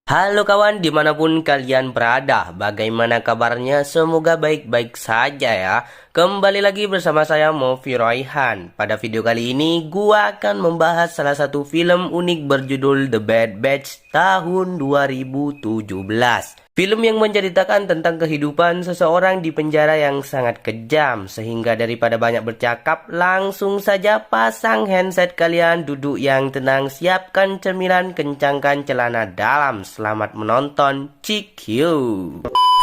Halo kawan, dimanapun kalian berada, bagaimana kabarnya? Semoga baik-baik saja ya. Kembali lagi bersama saya Mofi Royhan. Pada video kali ini, gua akan membahas salah satu film unik berjudul The Bad Batch tahun 2017. Film yang menceritakan tentang kehidupan seseorang di penjara yang sangat kejam. Sehingga daripada banyak bercakap, langsung saja pasang handset kalian, duduk yang tenang, siapkan cemilan, kencangkan celana dalam. Selamat menonton, Cikyu.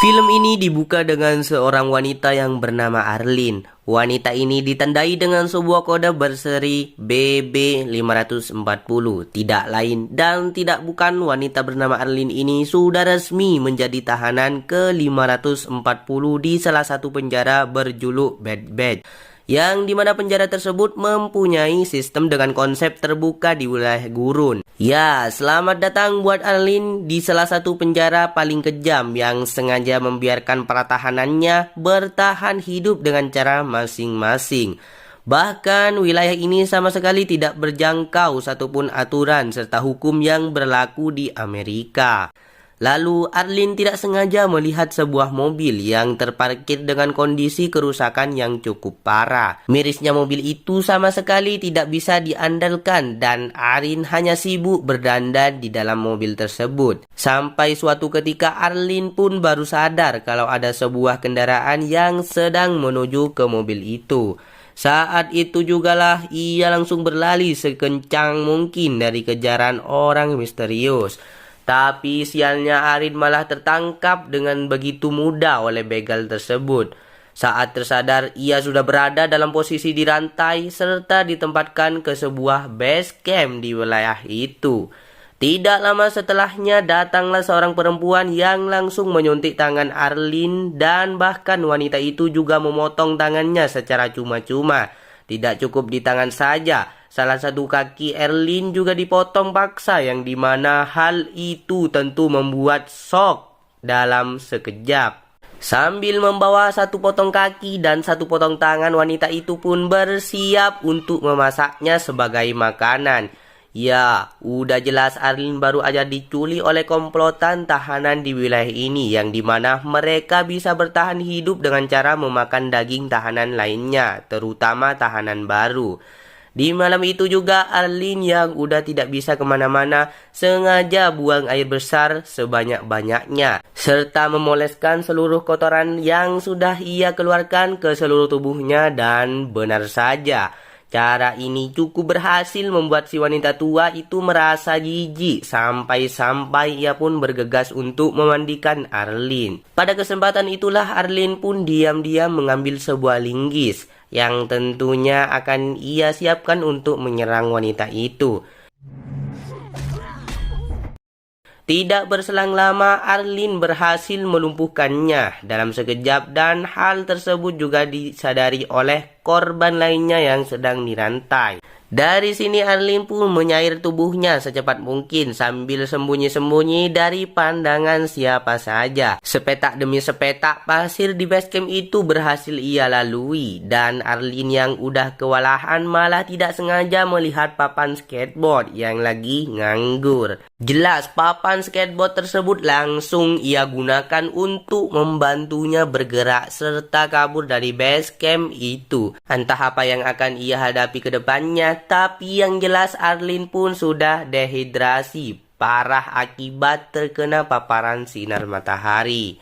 Film ini dibuka dengan seorang wanita yang bernama Arlene. Wanita ini ditandai dengan sebuah kode berseri BB540. Tidak lain dan tidak bukan, wanita bernama Arlene ini sudah resmi menjadi tahanan ke-540 di salah satu penjara berjuluk Bad Batch, yang dimana penjara tersebut mempunyai sistem dengan konsep terbuka di wilayah gurun. Ya, selamat datang buat Arlene di salah satu penjara paling kejam yang sengaja membiarkan para tahanannya bertahan hidup dengan cara masing-masing. Bahkan wilayah ini sama sekali tidak berjangkau satupun aturan serta hukum yang berlaku di Amerika. Lalu Arlene tidak sengaja melihat sebuah mobil yang terparkir dengan kondisi kerusakan yang cukup parah. Mirisnya mobil itu sama sekali tidak bisa diandalkan dan Arlene hanya sibuk berdandan di dalam mobil tersebut. Sampai suatu ketika Arlene pun baru sadar kalau ada sebuah kendaraan yang sedang menuju ke mobil itu. Saat itu jugalah ia langsung berlari sekencang mungkin dari kejaran orang misterius. Tapi sialnya Arlene malah tertangkap dengan begitu mudah oleh begal tersebut. Saat tersadar, ia sudah berada dalam posisi dirantai serta ditempatkan ke sebuah base camp di wilayah itu. Tidak lama setelahnya datanglah seorang perempuan yang langsung menyuntik tangan Arlene dan bahkan wanita itu juga memotong tangannya secara cuma-cuma. Tidak cukup di tangan saja, salah satu kaki Arlene juga dipotong paksa yang dimana hal itu tentu membuat shock dalam sekejap. Sambil membawa satu potong kaki dan satu potong tangan, wanita itu pun bersiap untuk memasaknya sebagai makanan. Ya, udah jelas Arlene baru aja diculik oleh komplotan tahanan di wilayah ini yang dimana mereka bisa bertahan hidup dengan cara memakan daging tahanan lainnya, terutama tahanan baru. Di malam itu juga Arlene yang udah tidak bisa kemana-mana sengaja buang air besar sebanyak-banyaknya serta memoleskan seluruh kotoran yang sudah ia keluarkan ke seluruh tubuhnya, dan benar saja, cara ini cukup berhasil membuat si wanita tua itu merasa jijik sampai-sampai ia pun bergegas untuk memandikan Arlene. Pada kesempatan itulah Arlene pun diam-diam mengambil sebuah linggis yang tentunya akan ia siapkan untuk menyerang wanita itu. Tidak berselang lama, Arlene berhasil melumpuhkannya dalam sekejap dan hal tersebut juga disadari oleh korban lainnya yang sedang dirantai. Dari sini Arlene pun menyair tubuhnya secepat mungkin sambil sembunyi-sembunyi dari pandangan siapa saja. Sepetak demi sepetak pasir di basecamp itu berhasil ia lalui, dan Arlene yang udah kewalahan malah tidak sengaja melihat papan skateboard yang lagi nganggur. Jelas papan skateboard tersebut langsung ia gunakan untuk membantunya bergerak serta kabur dari basecamp itu. Entah apa yang akan ia hadapi ke depannya, tapi yang jelas Arlene pun sudah dehidrasi parah akibat terkena paparan sinar matahari.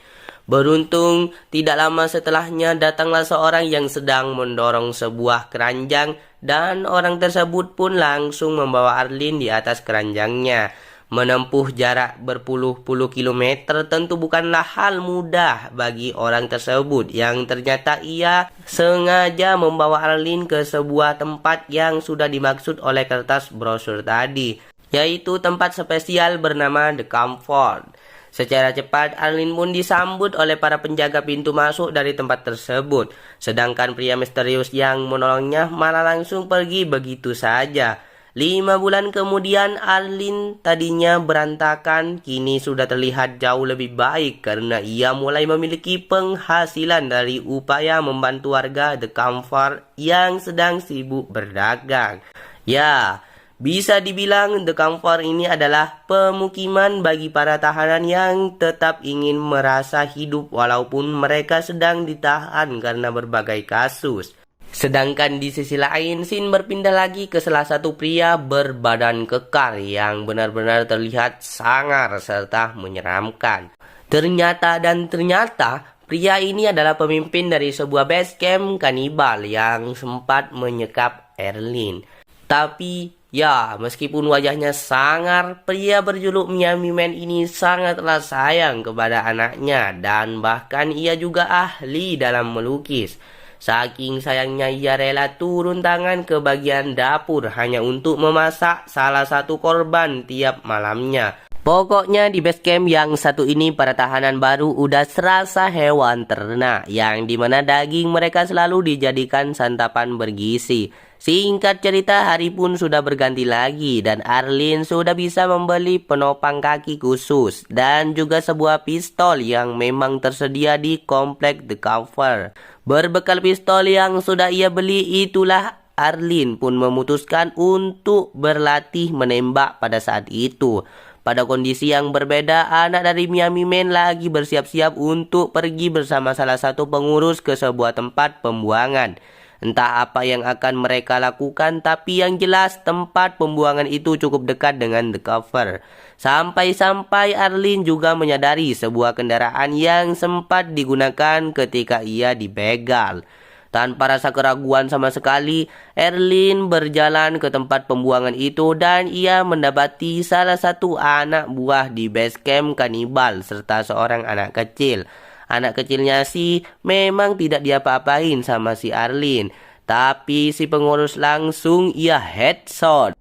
Beruntung, tidak lama setelahnya datanglah seorang yang sedang mendorong sebuah keranjang dan orang tersebut pun langsung membawa Arlene di atas keranjangnya. Menempuh jarak berpuluh-puluh kilometer tentu bukanlah hal mudah bagi orang tersebut yang ternyata ia sengaja membawa Arlene ke sebuah tempat yang sudah dimaksud oleh kertas brosur tadi, yaitu tempat spesial bernama The Comfort. Secara cepat Arlene pun disambut oleh para penjaga pintu masuk dari tempat tersebut, sedangkan pria misterius yang menolongnya malah langsung pergi begitu saja. 5 bulan kemudian Arlene tadinya berantakan kini sudah terlihat jauh lebih baik karena ia mulai memiliki penghasilan dari upaya membantu warga The Comfort yang sedang sibuk berdagang. Ya, Bisa dibilang The Camper ini adalah pemukiman bagi para tahanan yang tetap ingin merasa hidup walaupun mereka sedang ditahan karena berbagai kasus. Sedangkan di sisi lain, scene berpindah lagi ke salah satu pria berbadan kekar yang benar-benar terlihat sangar serta menyeramkan. Ternyata pria ini adalah pemimpin dari sebuah base camp kanibal yang sempat menyekap Erlin. Tapi ya, meskipun wajahnya sangar, pria berjuluk Miami Man ini sangatlah sayang kepada anaknya dan bahkan ia juga ahli dalam melukis. Saking sayangnya ia rela turun tangan ke bagian dapur hanya untuk memasak salah satu korban tiap malamnya. Pokoknya di base camp yang satu ini para tahanan baru udah serasa hewan ternak yang dimana daging mereka selalu dijadikan santapan bergizi. Singkat cerita, hari pun sudah berganti lagi dan Arlene sudah bisa membeli penopang kaki khusus dan juga sebuah pistol yang memang tersedia di komplek The Cover. Berbekal pistol yang sudah ia beli itulah Arlene pun memutuskan untuk berlatih menembak pada saat itu. Pada kondisi yang berbeda, anak dari Miami Man lagi bersiap-siap untuk pergi bersama salah satu pengurus ke sebuah tempat pembuangan. Entah apa yang akan mereka lakukan, tapi yang jelas tempat pembuangan itu cukup dekat dengan The Cover. Sampai-sampai Arlene juga menyadari sebuah kendaraan yang sempat digunakan ketika ia dibegal. Tanpa rasa keraguan sama sekali, Erlin berjalan ke tempat pembuangan itu dan ia mendapati salah satu anak buah di base camp kanibal serta seorang anak kecil. Anak kecilnya sih memang tidak diapa-apain sama si Arlene, tapi si pengurus langsung ia headshot.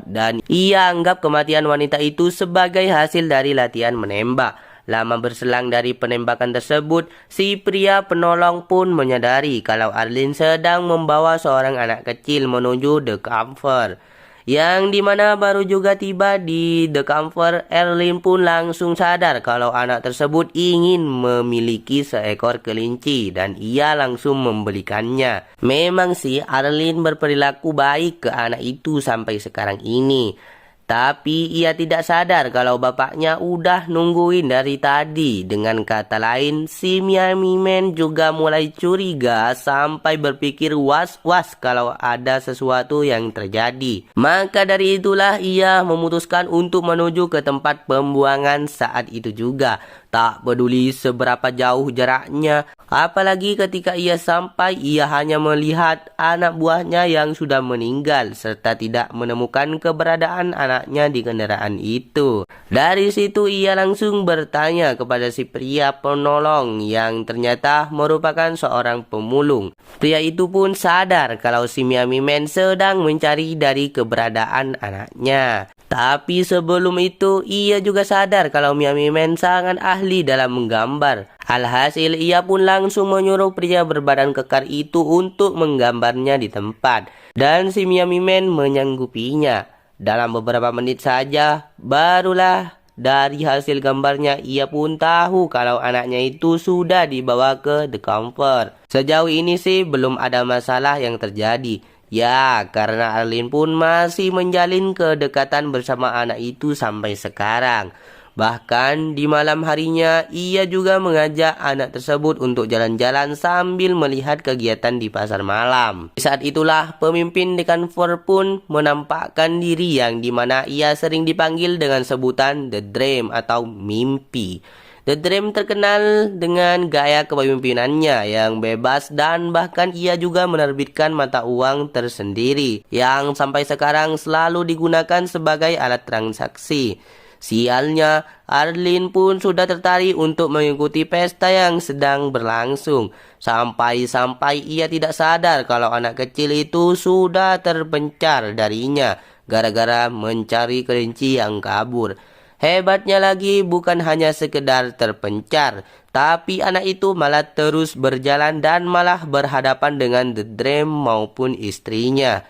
Dan ia anggap kematian wanita itu sebagai hasil dari latihan menembak. Lama berselang dari penembakan tersebut, si pria penolong pun menyadari kalau Arlene sedang membawa seorang anak kecil menuju The Camper. Yang dimana baru juga tiba di The Camper, Arlene pun langsung sadar kalau anak tersebut ingin memiliki seekor kelinci dan ia langsung membelikannya. Memang sih Arlene berperilaku baik ke anak itu sampai sekarang ini. Tapi ia tidak sadar kalau bapaknya udah nungguin dari tadi. Dengan kata lain, si Miami Man juga mulai curiga sampai berpikir was-was kalau ada sesuatu yang terjadi. Maka dari itulah ia memutuskan untuk menuju ke tempat pembuangan saat itu juga. Tak peduli seberapa jauh jaraknya, apalagi ketika ia sampai ia hanya melihat anak buahnya yang sudah meninggal serta tidak menemukan keberadaan anaknya di kendaraan itu. Dari situ ia langsung bertanya kepada si pria penolong yang ternyata merupakan seorang pemulung. Pria itu pun sadar kalau si Miami Man sedang mencari dari keberadaan anaknya. Tapi sebelum itu ia juga sadar kalau Miami Man sangat ahli dalam menggambar. Alhasil ia pun langsung menyuruh pria berbadan kekar itu untuk menggambarnya di tempat. Dan si Miami Man menyanggupinya. Dalam beberapa menit saja barulah dari hasil gambarnya ia pun tahu kalau anaknya itu sudah dibawa ke The Camper. Sejauh ini sih belum ada masalah yang terjadi. Ya, karena Arlene pun masih menjalin kedekatan bersama anak itu sampai sekarang. Bahkan di malam harinya ia juga mengajak anak tersebut untuk jalan-jalan sambil melihat kegiatan di pasar malam. Di saat itulah pemimpin The Camper pun menampakkan diri yang dimana ia sering dipanggil dengan sebutan The Dream atau mimpi. The Dream terkenal dengan gaya kepemimpinannya yang bebas dan bahkan ia juga menerbitkan mata uang tersendiri yang sampai sekarang selalu digunakan sebagai alat transaksi. Sialnya, Arlene pun sudah tertarik untuk mengikuti pesta yang sedang berlangsung. Sampai-sampai ia tidak sadar kalau anak kecil itu sudah terpencar darinya gara-gara mencari kelinci yang kabur. Hebatnya lagi bukan hanya sekedar terpencar, tapi anak itu malah terus berjalan dan malah berhadapan dengan The Dream maupun istrinya.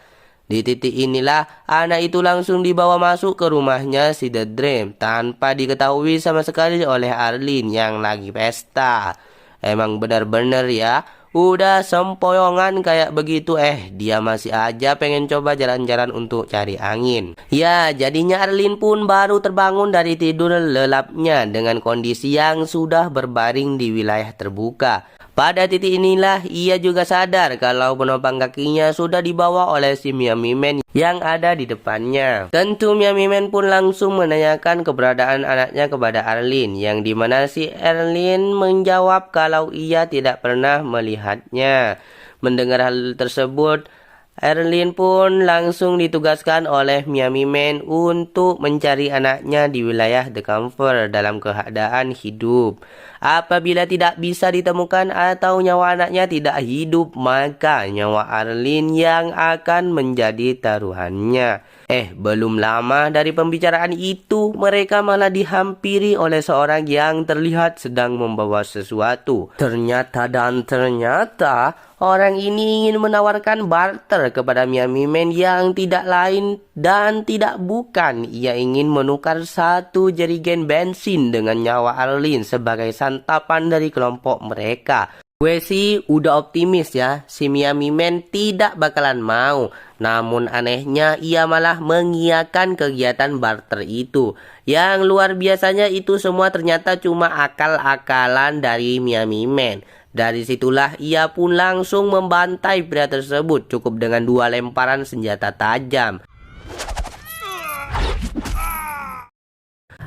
Di titik inilah anak itu langsung dibawa masuk ke rumahnya si The Dream tanpa diketahui sama sekali oleh Arlene yang lagi pesta. Emang benar-benar ya, Udah sempoyongan kayak begitu, dia masih aja pengen coba jalan-jalan untuk cari angin. Ya, jadinya Arlin pun baru terbangun dari tidur lelapnya dengan kondisi yang sudah berbaring di wilayah terbuka. Pada titik inilah ia juga sadar kalau penopang kakinya sudah dibawa oleh si Miami Man yang ada di depannya. Tentu Miami Man pun langsung menanyakan keberadaan anaknya kepada Arlin, yang dimana si Arlin menjawab kalau ia tidak pernah melihatnya. Mendengar hal tersebut, Arlin pun langsung ditugaskan oleh Miami Man untuk mencari anaknya di wilayah The Camper dalam keadaan hidup. Apabila tidak bisa ditemukan atau nyawa anaknya tidak hidup, maka nyawa Arlin yang akan menjadi taruhannya. Belum lama dari pembicaraan itu, mereka malah dihampiri oleh seorang yang terlihat sedang membawa sesuatu. Ternyata orang ini ingin menawarkan barter kepada Miami Man yang tidak lain dan tidak bukan. Ia ingin menukar 1 jerigen bensin dengan nyawa Arlin sebagai santapan dari kelompok mereka. Gue sih udah optimis ya, si Miami Man tidak bakalan mau. Namun anehnya ia malah mengiyakan kegiatan barter itu. Yang luar biasanya itu semua ternyata cuma akal-akalan dari Miami Man. Dari situlah ia pun langsung membantai pria tersebut cukup dengan 2 lemparan senjata tajam.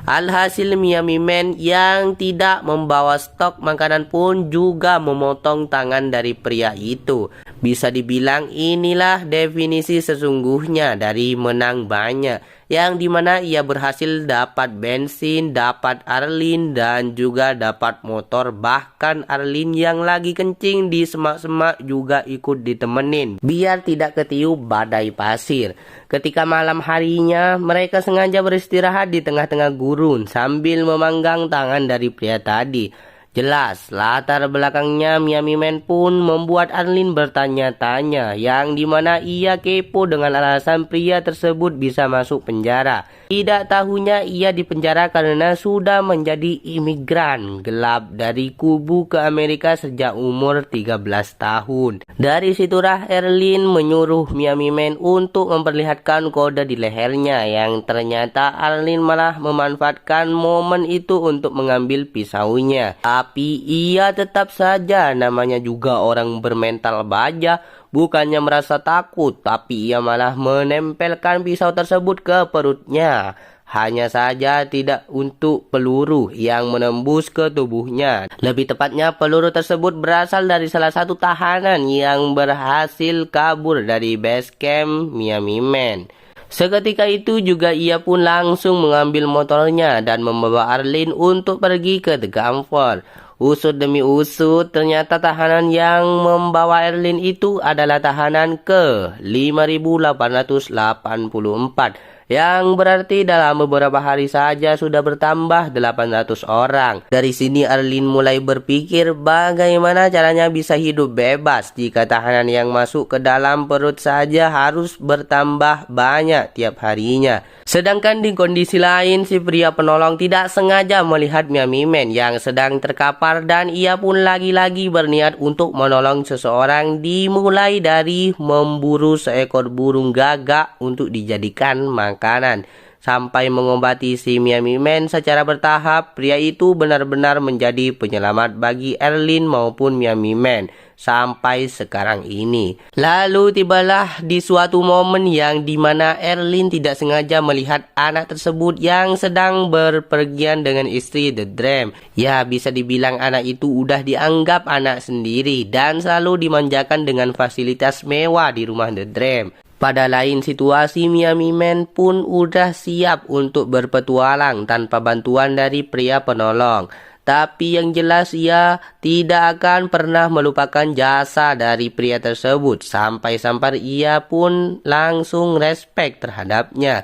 Alhasil Miami Man yang tidak membawa stok makanan pun juga memotong tangan dari pria itu. Bisa dibilang inilah definisi sesungguhnya dari menang banyak, yang dimana ia berhasil dapat bensin, dapat Arlin, dan juga dapat motor. Bahkan Arlin yang lagi kencing di semak-semak juga ikut ditemenin biar tidak ketiup badai pasir. Ketika malam harinya, mereka sengaja beristirahat di tengah-tengah gurun sambil memanggang tangan dari pria tadi. Jelas, latar belakangnya Miami Man pun membuat Arlin bertanya-tanya, yang dimana ia kepo dengan alasan pria tersebut bisa masuk penjara. Tidak tahunya ia dipenjara karena sudah menjadi imigran gelap dari kubu ke Amerika sejak umur 13 tahun. Dari situlah Arlin menyuruh Miami Man untuk memperlihatkan kode di lehernya, yang ternyata Arlin malah memanfaatkan momen itu untuk mengambil pisaunya. Tapi ia tetap saja, namanya juga orang bermental baja, bukannya merasa takut, tapi ia malah menempelkan pisau tersebut ke perutnya. Hanya saja tidak untuk peluru yang menembus ke tubuhnya. Lebih tepatnya peluru tersebut berasal dari salah satu tahanan yang berhasil kabur dari base camp Miami Man. Seketika itu juga ia pun langsung mengambil motornya dan membawa Arlin untuk pergi ke The Camper. Usut demi usut, ternyata tahanan yang membawa Arlin itu adalah tahanan ke 5884. Yang berarti dalam beberapa hari saja sudah bertambah 800 orang. Dari sini Arlin mulai berpikir bagaimana caranya bisa hidup bebas jika tahanan yang masuk ke dalam perut saja harus bertambah banyak tiap harinya. Sedangkan di kondisi lain, si pria penolong tidak sengaja melihat Miami Man yang sedang terkapar dan ia pun lagi-lagi berniat untuk menolong seseorang, dimulai dari memburu seekor burung gagak untuk dijadikan makanan. Sampai mengobati si Miami Man secara bertahap, pria itu benar-benar menjadi penyelamat bagi Arlin maupun Miami Man sampai sekarang ini. Lalu tibalah di suatu momen yang dimana Arlin tidak sengaja melihat anak tersebut yang sedang berpergian dengan istri The Dream. Ya, bisa dibilang anak itu udah dianggap anak sendiri dan selalu dimanjakan dengan fasilitas mewah di rumah The Dream. Pada lain situasi, Miami Man pun udah siap untuk berpetualang tanpa bantuan dari pria penolong. Tapi yang jelas ia tidak akan pernah melupakan jasa dari pria tersebut. Sampai-sampai ia pun langsung respect terhadapnya.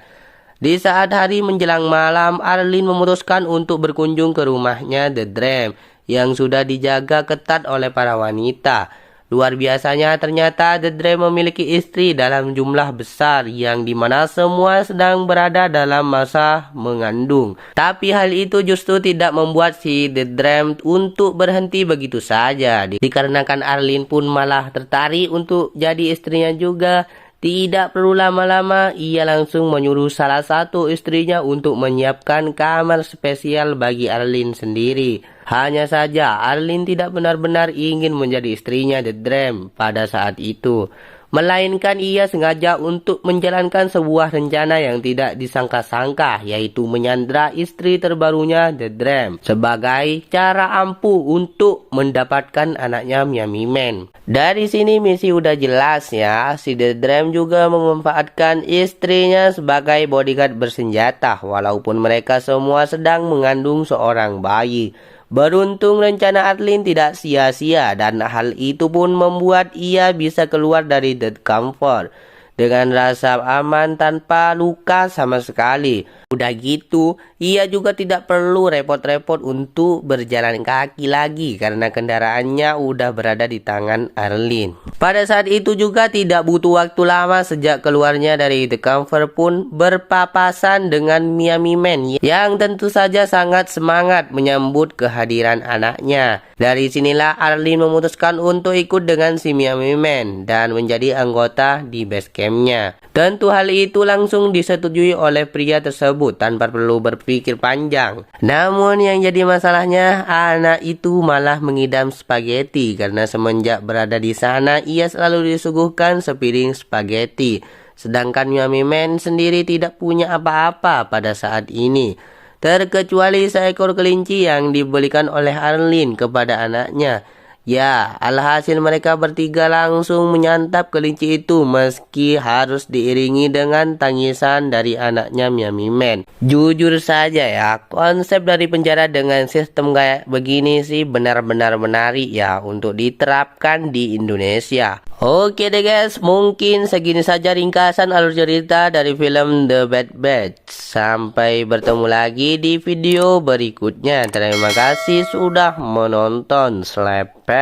Di saat hari menjelang malam, Arlin memutuskan untuk berkunjung ke rumahnya The Dream yang sudah dijaga ketat oleh para wanita. Luar biasanya ternyata The Dream memiliki istri dalam jumlah besar yang dimana semua sedang berada dalam masa mengandung. Tapi hal itu justru tidak membuat si The Dream untuk berhenti begitu saja. Dikarenakan Arlene pun malah tertarik untuk jadi istrinya juga. Tidak perlu lama-lama, ia langsung menyuruh salah satu istrinya untuk menyiapkan kamar spesial bagi Arlene sendiri. Hanya saja Arlene tidak benar-benar ingin menjadi istrinya The Dream pada saat itu. Melainkan ia sengaja untuk menjalankan sebuah rencana yang tidak disangka-sangka, yaitu menyandra istri terbarunya The Dream sebagai cara ampuh untuk mendapatkan anaknya Miami Man. Dari sini misi udah jelas ya, si The Dream juga memanfaatkan istrinya sebagai bodyguard bersenjata walaupun mereka semua sedang mengandung seorang bayi. Beruntung rencana Arlene tidak sia-sia dan hal itu pun membuat ia bisa keluar dari The Comfort dengan rasa aman tanpa luka sama sekali. Udah gitu, ia juga tidak perlu repot-repot untuk berjalan kaki lagi karena kendaraannya udah berada di tangan Arlene. Pada saat itu juga tidak butuh waktu lama sejak keluarnya dari The Comfort pun berpapasan dengan Miami Man yang tentu saja sangat semangat menyambut kehadiran anaknya. Dari sinilah Arlene memutuskan untuk ikut dengan si Miami Man dan menjadi anggota di base campnya. Tentu hal itu langsung disetujui oleh pria tersebut tanpa perlu berpikir panjang. Namun yang jadi masalahnya, anak itu malah mengidam spaghetti karena semenjak berada di sana ia selalu disuguhkan sepiring spaghetti. Sedangkan Miami Man sendiri tidak punya apa-apa pada saat ini, terkecuali seekor kelinci yang dibelikan oleh Arlene kepada anaknya. Ya, alhasil mereka bertiga langsung menyantap kelinci itu meski harus diiringi dengan tangisan dari anaknya Miami Man. Jujur saja ya, konsep dari penjara dengan sistem kayak begini sih benar-benar menarik ya untuk diterapkan di Indonesia. Oke deh guys, mungkin segini saja ringkasan alur cerita dari film The Bad Batch. Sampai bertemu lagi di video berikutnya. Terima kasih sudah menonton. Slepel.